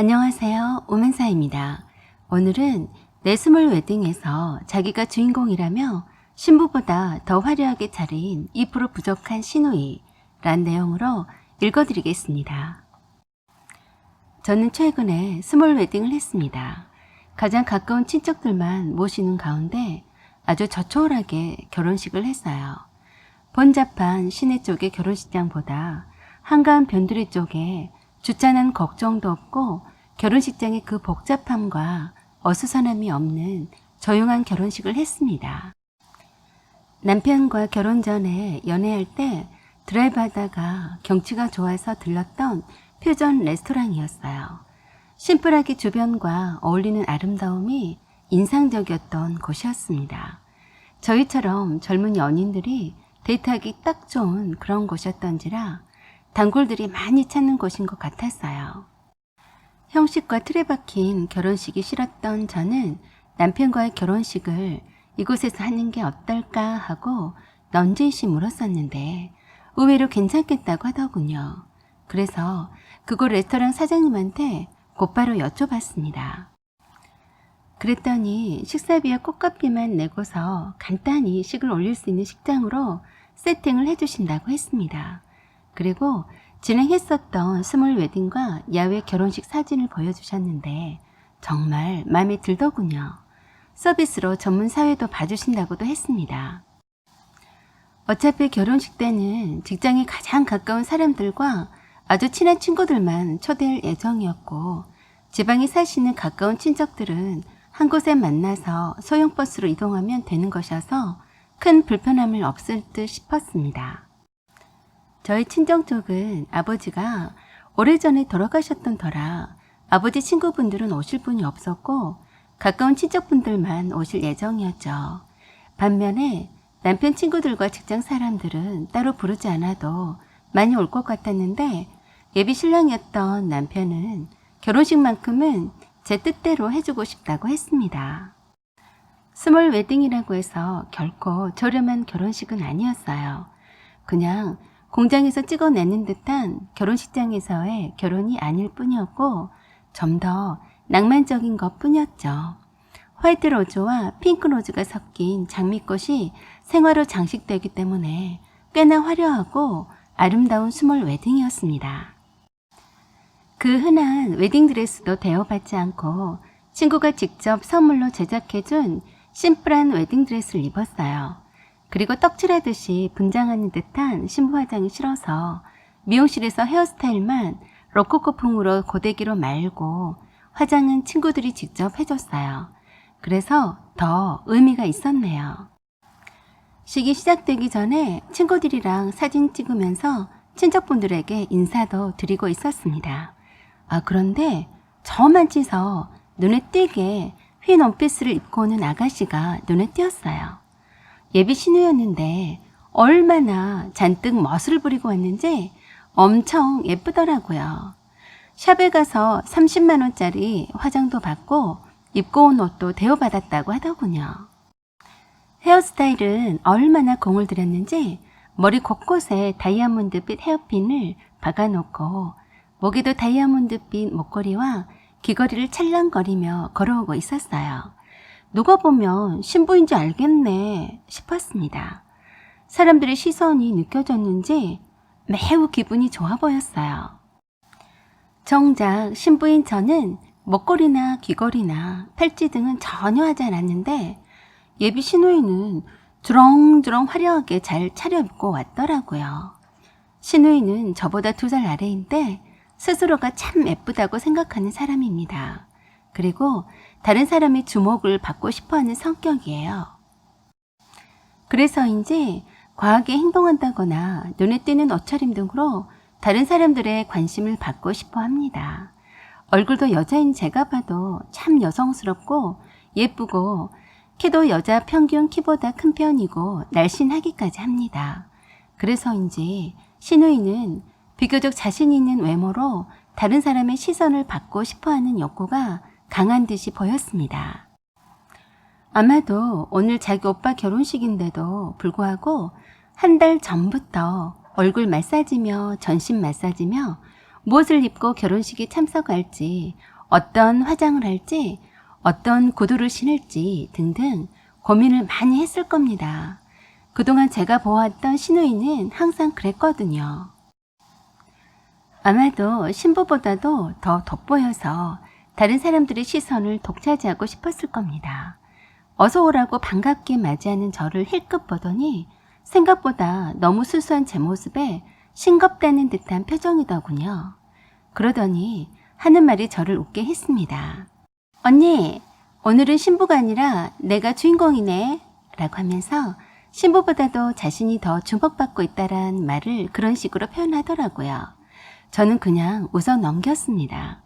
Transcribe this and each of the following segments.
안녕하세요. 오만사입니다. 오늘은 내 스몰 웨딩에서 자기가 주인공이라며 신부보다 더 화려하게 차린 2% 부족한 시누이 란 내용으로 읽어드리겠습니다. 저는 최근에 스몰 웨딩을 했습니다. 가장 가까운 친척들만 모시는 가운데 아주 저초월하게 결혼식을 했어요. 번잡한 시내 쪽의 결혼식장보다 한가한 변두리 쪽에 주차는 걱정도 없고 결혼식장의 그 복잡함과 어수선함이 없는 조용한 결혼식을 했습니다. 남편과 결혼 전에 연애할 때 드라이브 하다가 경치가 좋아서 들렀던 퓨전 레스토랑이었어요. 심플하게 주변과 어울리는 아름다움이 인상적이었던 곳이었습니다. 저희처럼 젊은 연인들이 데이트하기 딱 좋은 그런 곳이었던지라 단골들이 많이 찾는 곳인 것 같았어요. 형식과 틀에 박힌 결혼식이 싫었던 저는 남편과의 결혼식을 이곳에서 하는 게 어떨까 하고 넌지시 물었었는데 의외로 괜찮겠다고 하더군요. 그래서 그곳 레스토랑 사장님한테 곧바로 여쭤봤습니다. 그랬더니 식사비와 꽃값비만 내고서 간단히 식을 올릴 수 있는 식장으로 세팅을 해주신다고 했습니다. 그리고 진행했었던 스몰 웨딩과 야외 결혼식 사진을 보여주셨는데 정말 마음에 들더군요. 서비스로 전문 사회도 봐주신다고도 했습니다. 어차피 결혼식 때는 직장에 가장 가까운 사람들과 아주 친한 친구들만 초대할 예정이었고 지방에 사시는 가까운 친척들은 한 곳에 만나서 소형버스로 이동하면 되는 것이어서 큰 불편함을 없을 듯 싶었습니다. 저희 친정 쪽은 아버지가 오래전에 돌아가셨던 터라 아버지 친구분들은 오실 분이 없었고 가까운 친척분들만 오실 예정이었죠. 반면에 남편 친구들과 직장 사람들은 따로 부르지 않아도 많이 올 것 같았는데 예비 신랑이었던 남편은 결혼식만큼은 제 뜻대로 해주고 싶다고 했습니다. 스몰 웨딩이라고 해서 결코 저렴한 결혼식은 아니었어요. 그냥 공장에서 찍어내는 듯한 결혼식장에서의 결혼이 아닐 뿐이었고 좀 더 낭만적인 것 뿐이었죠. 화이트 로즈와 핑크 로즈가 섞인 장미꽃이 생화로 장식되기 때문에 꽤나 화려하고 아름다운 스몰 웨딩이었습니다. 그 흔한 웨딩드레스도 대여받지 않고 친구가 직접 선물로 제작해준 심플한 웨딩드레스를 입었어요. 그리고 떡칠하듯이 분장하는 듯한 신부 화장이 싫어서 미용실에서 헤어스타일만 로코코풍으로 고데기로 말고 화장은 친구들이 직접 해줬어요. 그래서 더 의미가 있었네요. 식이 시작되기 전에 친구들이랑 사진 찍으면서 친척분들에게 인사도 드리고 있었습니다. 그런데 저만 치서 눈에 띄게 흰 원피스를 입고 오는 아가씨가 눈에 띄었어요. 예비 신우였는데 얼마나 잔뜩 멋을 부리고 왔는지 엄청 예쁘더라고요. 샵에 가서 30만원짜리 화장도 받고 입고 온 옷도 대여받았다고 하더군요. 헤어스타일은 얼마나 공을 들였는지 머리 곳곳에 다이아몬드빛 헤어핀을 박아놓고 목에도 다이아몬드빛 목걸이와 귀걸이를 찰랑거리며 걸어오고 있었어요. 누가 보면 신부인 줄 알겠네 싶었습니다. 사람들의 시선이 느껴졌는지 매우 기분이 좋아 보였어요. 정작 신부인 저는 목걸이나 귀걸이나 팔찌 등은 전혀 하지 않았는데 예비 신우이는 주렁주렁 화려하게 잘 차려입고 왔더라고요. 신우이는 저보다 2살 아래인데 스스로가 참 예쁘다고 생각하는 사람입니다. 그리고 다른 사람의 주목을 받고 싶어하는 성격이에요. 그래서인지 과하게 행동한다거나 눈에 띄는 옷차림 등으로 다른 사람들의 관심을 받고 싶어 합니다. 얼굴도 여자인 제가 봐도 참 여성스럽고 예쁘고 키도 여자 평균 키보다 큰 편이고 날씬하기까지 합니다. 그래서인지 신우이는 비교적 자신 있는 외모로 다른 사람의 시선을 받고 싶어하는 욕구가 강한 듯이 보였습니다. 아마도 오늘 자기 오빠 결혼식인데도 불구하고 한 달 전부터 얼굴 마사지며 전신 마사지며 무엇을 입고 결혼식에 참석할지 어떤 화장을 할지, 어떤 구두를 신을지 등등 고민을 많이 했을 겁니다. 그동안 제가 보았던 시누이는 항상 그랬거든요. 아마도 신부보다도 더 돋보여서 다른 사람들의 시선을 독차지하고 싶었을 겁니다. 어서 오라고 반갑게 맞이하는 저를 힐끗 보더니 생각보다 너무 수수한 제 모습에 싱겁다는 듯한 표정이더군요. 그러더니 하는 말이 저를 웃게 했습니다. 언니, 오늘은 신부가 아니라 내가 주인공이네 라고 하면서 신부보다도 자신이 더 주목받고 있다란 말을 그런 식으로 표현하더라고요. 저는 그냥 웃어 넘겼습니다.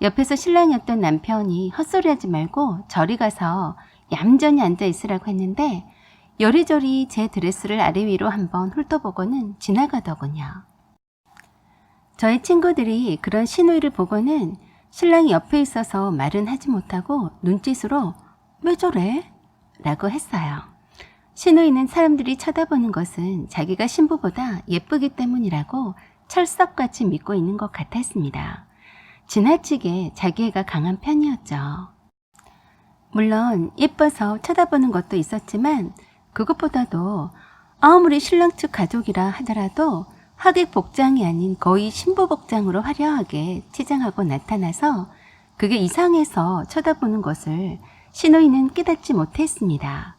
옆에서 신랑이었던 남편이 헛소리하지 말고 저리 가서 얌전히 앉아 있으라고 했는데 요리조리 제 드레스를 아래 위로 한번 훑어보고는 지나가더군요. 저의 친구들이 그런 시누이를 보고는 신랑이 옆에 있어서 말은 하지 못하고 눈짓으로 왜 저래? 라고 했어요. 시누이는 사람들이 쳐다보는 것은 자기가 신부보다 예쁘기 때문이라고 철석같이 믿고 있는 것 같았습니다. 지나치게 자기애가 강한 편이었죠. 물론 예뻐서 쳐다보는 것도 있었지만 그것보다도 아무리 신랑 측 가족이라 하더라도 하객 복장이 아닌 거의 신부 복장으로 화려하게 치장하고 나타나서 그게 이상해서 쳐다보는 것을 시누이는 깨닫지 못했습니다.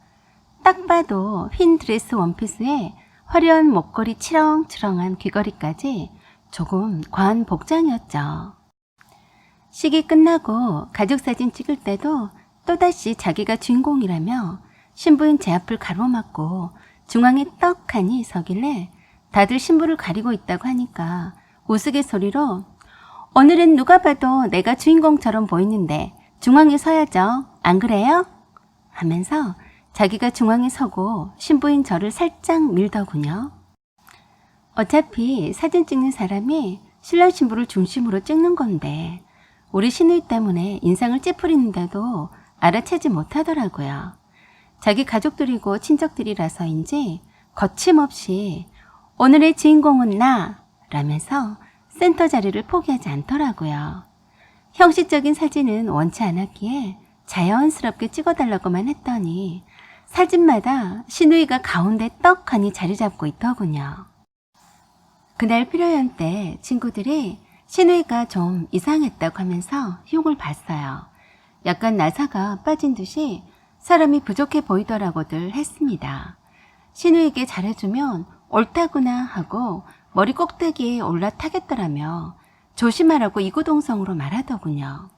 딱 봐도 흰 드레스 원피스에 화려한 목걸이 치렁치렁한 귀걸이까지 조금 과한 복장이었죠. 식이 끝나고 가족사진 찍을 때도 또다시 자기가 주인공이라며 신부인 제 앞을 가로막고 중앙에 떡하니 서길래 다들 신부를 가리고 있다고 하니까 우스갯소리로 오늘은 누가 봐도 내가 주인공처럼 보이는데 중앙에 서야죠. 안 그래요? 하면서 자기가 중앙에 서고 신부인 저를 살짝 밀더군요. 어차피 사진 찍는 사람이 신랑 신부를 중심으로 찍는 건데 우리 시누이 때문에 인상을 찌푸리는데도 알아채지 못하더라고요. 자기 가족들이고 친척들이라서인지 거침없이 오늘의 주인공은 나! 라면서 센터 자리를 포기하지 않더라고요. 형식적인 사진은 원치 않았기에 자연스럽게 찍어달라고만 했더니 사진마다 시누이가 가운데 떡하니 자리 잡고 있더군요. 그날 피로연 때 친구들이 시누이가 좀 이상했다고 하면서 흉을 봤어요. 약간 나사가 빠진 듯이 사람이 부족해 보이더라고들 했습니다. 시누이에게 잘해주면 옳다구나 하고 머리 꼭대기에 올라타겠더라며 조심하라고 이구동성으로 말하더군요.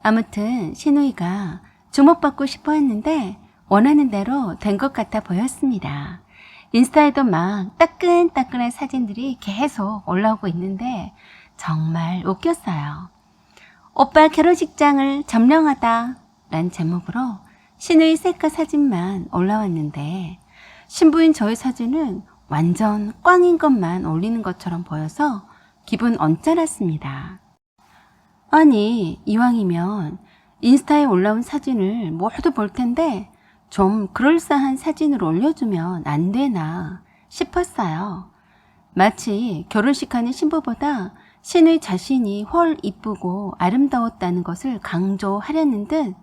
아무튼 시누이가 주목받고 싶어 했는데 원하는 대로 된 것 같아 보였습니다. 인스타에도 막 따끈따끈한 사진들이 계속 올라오고 있는데 정말 웃겼어요. 오빠 결혼식장을 점령하다 란 제목으로 시누이 셀카 사진만 올라왔는데 신부인 저의 사진은 완전 꽝인 것만 올리는 것처럼 보여서 기분 언짢았습니다. 아니 이왕이면 인스타에 올라온 사진을 모두 볼 텐데 좀 그럴싸한 사진을 올려주면 안 되나 싶었어요. 마치 결혼식 하는 신부보다 신의 자신이 훨 이쁘고 아름다웠다는 것을 강조하려는 듯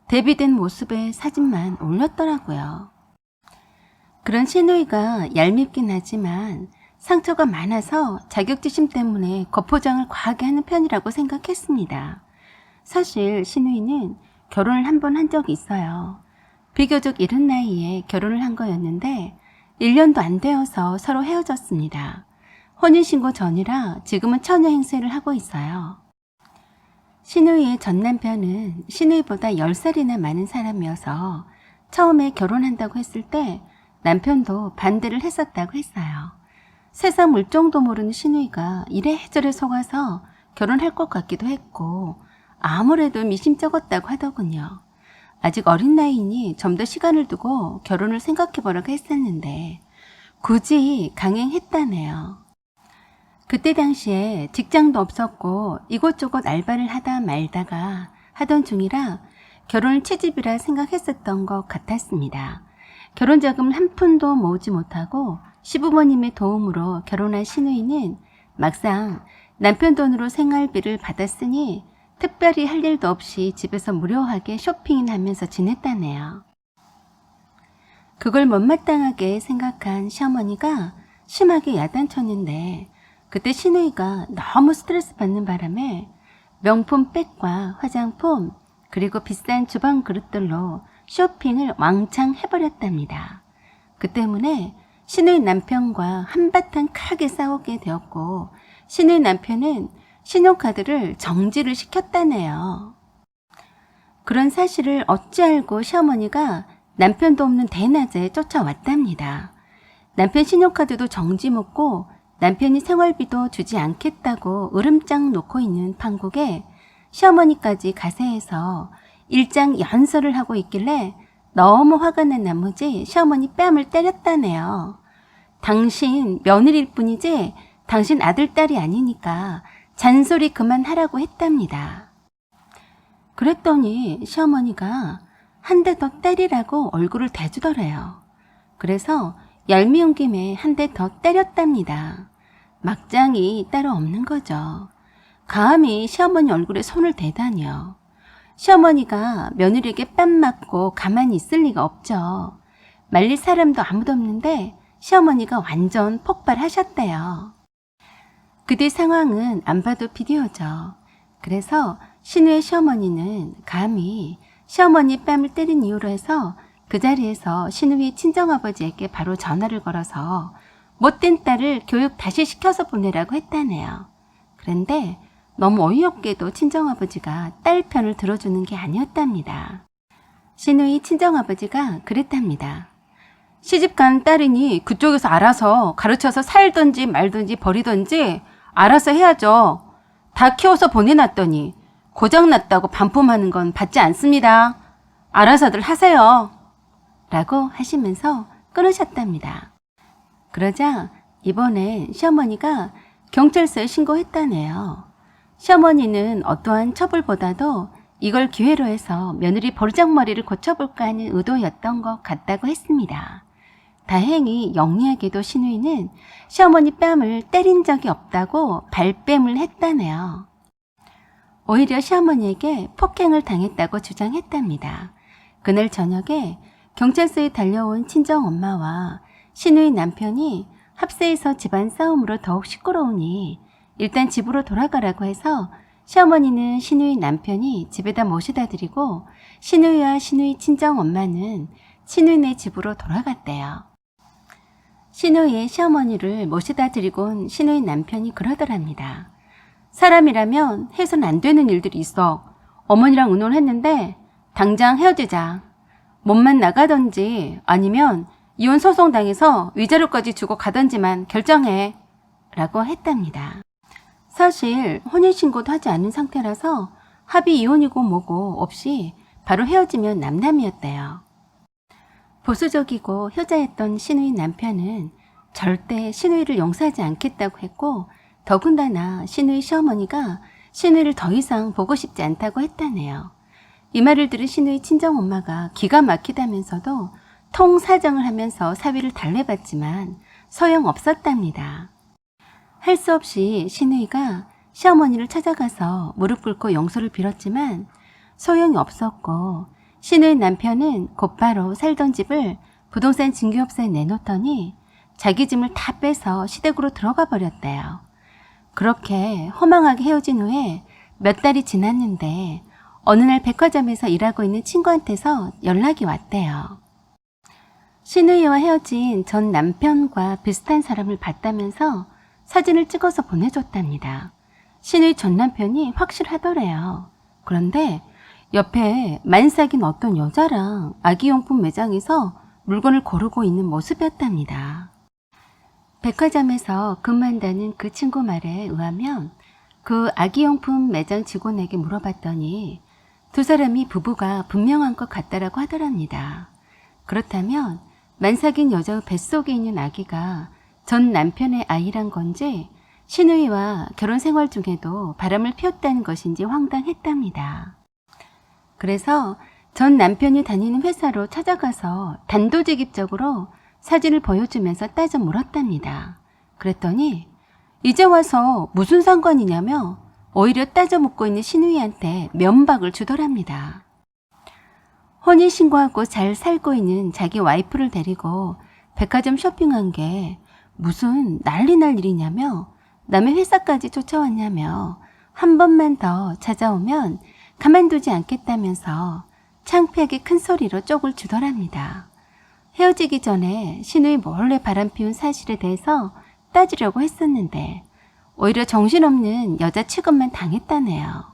대비된 모습의 사진만 올렸더라고요. 그런 시누이가 얄밉긴 하지만 상처가 많아서 자격지심 때문에 겉포장을 과하게 하는 편이라고 생각했습니다. 사실 시누이는 결혼을 한 번 한 적이 있어요. 비교적 이른 나이에 결혼을 한 거였는데 1년도 안 되어서 서로 헤어졌습니다. 혼인신고 전이라 지금은 처녀 행세를 하고 있어요. 시누이의 전 남편은 시누이보다 10살이나 많은 사람이어서 처음에 결혼한다고 했을 때 남편도 반대를 했었다고 했어요. 세상 물정도 모르는 시누이가 이래저래 속아서 결혼할 것 같기도 했고 아무래도 미심쩍었다고 하더군요. 아직 어린 나이니 좀 더 시간을 두고 결혼을 생각해보라고 했었는데 굳이 강행했다네요. 그때 당시에 직장도 없었고 이곳저곳 알바를 하다 말다가 하던 중이라 결혼을 채집이라 생각했었던 것 같았습니다. 결혼자금을 한 푼도 모으지 못하고 시부모님의 도움으로 결혼한 시누이는 막상 남편 돈으로 생활비를 받았으니 특별히 할 일도 없이 집에서 무료하게 쇼핑이나 하면서 지냈다네요. 그걸 못마땅하게 생각한 시어머니가 심하게 야단쳤는데 그때 시누이가 너무 스트레스 받는 바람에 명품 백과 화장품 그리고 비싼 주방 그릇들로 쇼핑을 왕창 해버렸답니다. 그 때문에 시누이 남편과 한바탕 크게 싸우게 되었고 시누이 남편은 신용카드를 정지를 시켰다네요. 그런 사실을 어찌 알고 시어머니가 남편도 없는 대낮에 쫓아왔답니다. 남편 신용카드도 정지 먹고 남편이 생활비도 주지 않겠다고 으름장 놓고 있는 판국에 시어머니까지 가세해서 일장 연설을 하고 있길래 너무 화가 난 나머지 시어머니 뺨을 때렸다네요. 당신 며느리일 뿐이지 당신 아들, 딸이 아니니까 잔소리 그만하라고 했답니다. 그랬더니 시어머니가 한 대 더 때리라고 얼굴을 대주더래요. 그래서 얄미운 김에 한 대 더 때렸답니다. 막장이 따로 없는 거죠. 감히 시어머니 얼굴에 손을 대다니요. 시어머니가 며느리에게 뺨 맞고 가만히 있을 리가 없죠. 말릴 사람도 아무도 없는데 시어머니가 완전 폭발하셨대요. 그뒤 상황은 안 봐도 비디오죠. 그래서 신우의 시어머니는 감히 시어머니 뺨을 때린 이유로 해서 그 자리에서 신우의 친정아버지에게 바로 전화를 걸어서 못된 딸을 교육 다시 시켜서 보내라고 했다네요. 그런데 너무 어이없게도 친정아버지가 딸 편을 들어주는 게 아니었답니다. 신우의 친정아버지가 그랬답니다. 시집간 딸이니 그쪽에서 알아서 가르쳐서 살든지 말든지 버리든지 알아서 해야죠. 다 키워서 보내놨더니 고장났다고 반품하는 건 받지 않습니다. 알아서들 하세요. 라고 하시면서 끊으셨답니다. 그러자 이번엔 시어머니가 경찰서에 신고했다네요. 시어머니는 어떠한 처벌보다도 이걸 기회로 해서 며느리 버르장머리를 고쳐볼까 하는 의도였던 것 같다고 했습니다. 다행히 영리하게도 시누이는 시어머니 뺨을 때린 적이 없다고 발뺌을 했다네요. 오히려 시어머니에게 폭행을 당했다고 주장했답니다. 그날 저녁에 경찰서에 달려온 친정엄마와 시누이 남편이 합세해서 집안 싸움으로 더욱 시끄러우니 일단 집으로 돌아가라고 해서 시어머니는 시누이 남편이 집에다 모셔다 드리고 시누이와 시누이 친정엄마는 시누이네 집으로 돌아갔대요. 시누이의 시어머니를 모셔다 드리곤 시누이 남편이 그러더랍니다. 사람이라면 해서는 안 되는 일들이 있어. 어머니랑 의논했는데 당장 헤어지자. 몸만 나가든지 아니면 이혼 소송 당해서 위자료까지 주고 가든지만 결정해. 라고 했답니다. 사실 혼인신고도 하지 않은 상태라서 합의 이혼이고 뭐고 없이 바로 헤어지면 남남이었대요. 보수적이고 효자였던 시누이 남편은 절대 시누이를 용서하지 않겠다고 했고 더군다나 시누이 시어머니가 시누이를 더 이상 보고 싶지 않다고 했다네요. 이 말을 들은 시누이 친정엄마가 기가 막히다면서도 통사정을 하면서 사위를 달래봤지만 소용없었답니다. 할 수 없이 시누이가 시어머니를 찾아가서 무릎 꿇고 용서를 빌었지만 소용이 없었고 시누이 남편은 곧바로 살던 집을 부동산 증기업소에 내놓더니 자기 짐을 다 빼서 시댁으로 들어가 버렸대요. 그렇게 허망하게 헤어진 후에 몇 달이 지났는데 어느 날 백화점에서 일하고 있는 친구한테서 연락이 왔대요. 시누이와 헤어진 전 남편과 비슷한 사람을 봤다면서 사진을 찍어서 보내줬답니다. 시누이 전 남편이 확실하더래요. 그런데 옆에 만삭인 어떤 여자랑 아기용품 매장에서 물건을 고르고 있는 모습이었답니다. 백화점에서 근무한다는 그 친구 말에 의하면 그 아기용품 매장 직원에게 물어봤더니 두 사람이 부부가 분명한 것 같다라고 하더랍니다. 그렇다면 만삭인 여자의 뱃속에 있는 아기가 전 남편의 아이란 건지 시누이와 결혼 생활 중에도 바람을 피웠다는 것인지 황당했답니다. 그래서 전 남편이 다니는 회사로 찾아가서 단도직입적으로 사진을 보여주면서 따져 물었답니다. 그랬더니 이제 와서 무슨 상관이냐며 오히려 따져 묻고 있는 신우이한테 면박을 주더랍니다. 혼인신고하고 잘 살고 있는 자기 와이프를 데리고 백화점 쇼핑한 게 무슨 난리 날 일이냐며 남의 회사까지 쫓아왔냐며 한 번만 더 찾아오면 가만두지 않겠다면서 창피하게 큰 소리로 쪽을 주더랍니다. 헤어지기 전에 신우이 몰래 바람피운 사실에 대해서 따지려고 했었는데 오히려 정신없는 여자 취급만 당했다네요.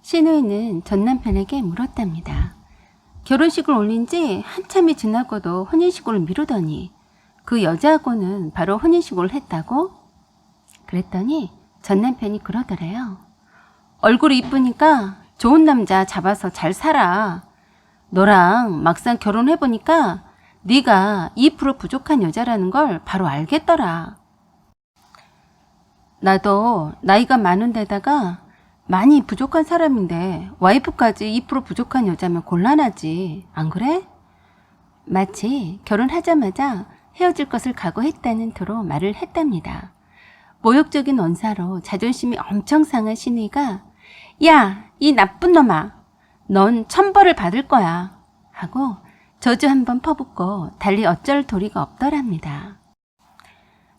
신우이는 전 남편에게 물었답니다. 결혼식을 올린 지 한참이 지나고도 혼인신고를 미루더니 그 여자하고는 바로 혼인신고를 했다고? 그랬더니 전 남편이 그러더래요. 얼굴이 이쁘니까 좋은 남자 잡아서 잘 살아. 너랑 막상 결혼해보니까 네가 2% 부족한 여자라는 걸 바로 알겠더라. 나도 나이가 많은데다가 많이 부족한 사람인데 와이프까지 2% 부족한 여자면 곤란하지. 안 그래? 마치 결혼하자마자 헤어질 것을 각오했다는 투로 말을 했답니다. 모욕적인 언사로 자존심이 엄청 상한 신우이가 야, 이 나쁜 놈아. 넌 천벌을 받을 거야. 하고 저주 한번 퍼붓고 달리 어쩔 도리가 없더랍니다.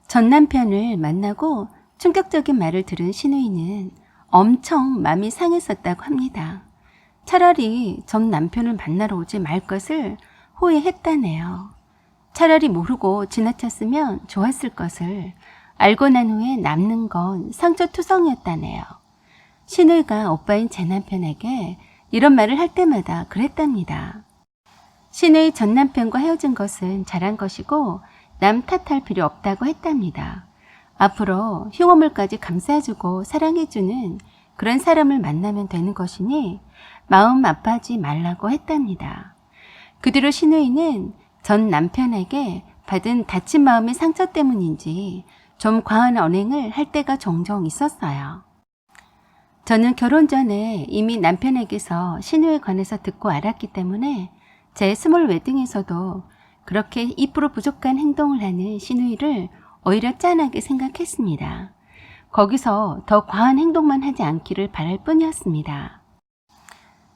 전 남편을 만나고 충격적인 말을 들은 신우이는 엄청 마음이 상했었다고 합니다. 차라리 전 남편을 만나러 오지 말 것을 후회했다네요. 차라리 모르고 지나쳤으면 좋았을 것을 알고 난 후에 남는 건 상처투성이었다네요. 신우이가 오빠인 제 남편에게 이런 말을 할 때마다 그랬답니다. 신우이 전 남편과 헤어진 것은 잘한 것이고 남 탓할 필요 없다고 했답니다. 앞으로 흉어물까지 감싸주고 사랑해주는 그런 사람을 만나면 되는 것이니 마음 아파하지 말라고 했답니다. 그 뒤로 신우이는 전 남편에게 받은 다친 마음의 상처 때문인지 좀 과한 언행을 할 때가 종종 있었어요. 저는 결혼 전에 이미 남편에게서 신우에 관해서 듣고 알았기 때문에 제 스몰 웨딩에서도 그렇게 2% 부족한 행동을 하는 신우이를 오히려 짠하게 생각했습니다. 거기서 더 과한 행동만 하지 않기를 바랄 뿐이었습니다.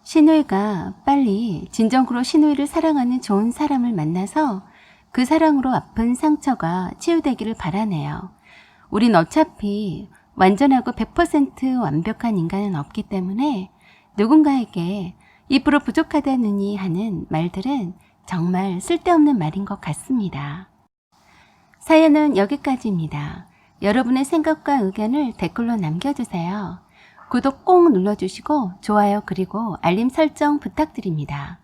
신우이가 빨리 진정으로 신우이를 사랑하는 좋은 사람을 만나서 그 사랑으로 아픈 상처가 치유되기를 바라네요. 우린 어차피 완전하고 100% 완벽한 인간은 없기 때문에 누군가에게 2% 부족하다느니 하는 말들은 정말 쓸데없는 말인 것 같습니다. 사연은 여기까지입니다. 여러분의 생각과 의견을 댓글로 남겨주세요. 구독 꼭 눌러주시고 좋아요 그리고 알림 설정 부탁드립니다.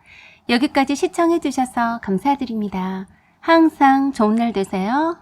여기까지 시청해주셔서 감사드립니다. 항상 좋은 날 되세요.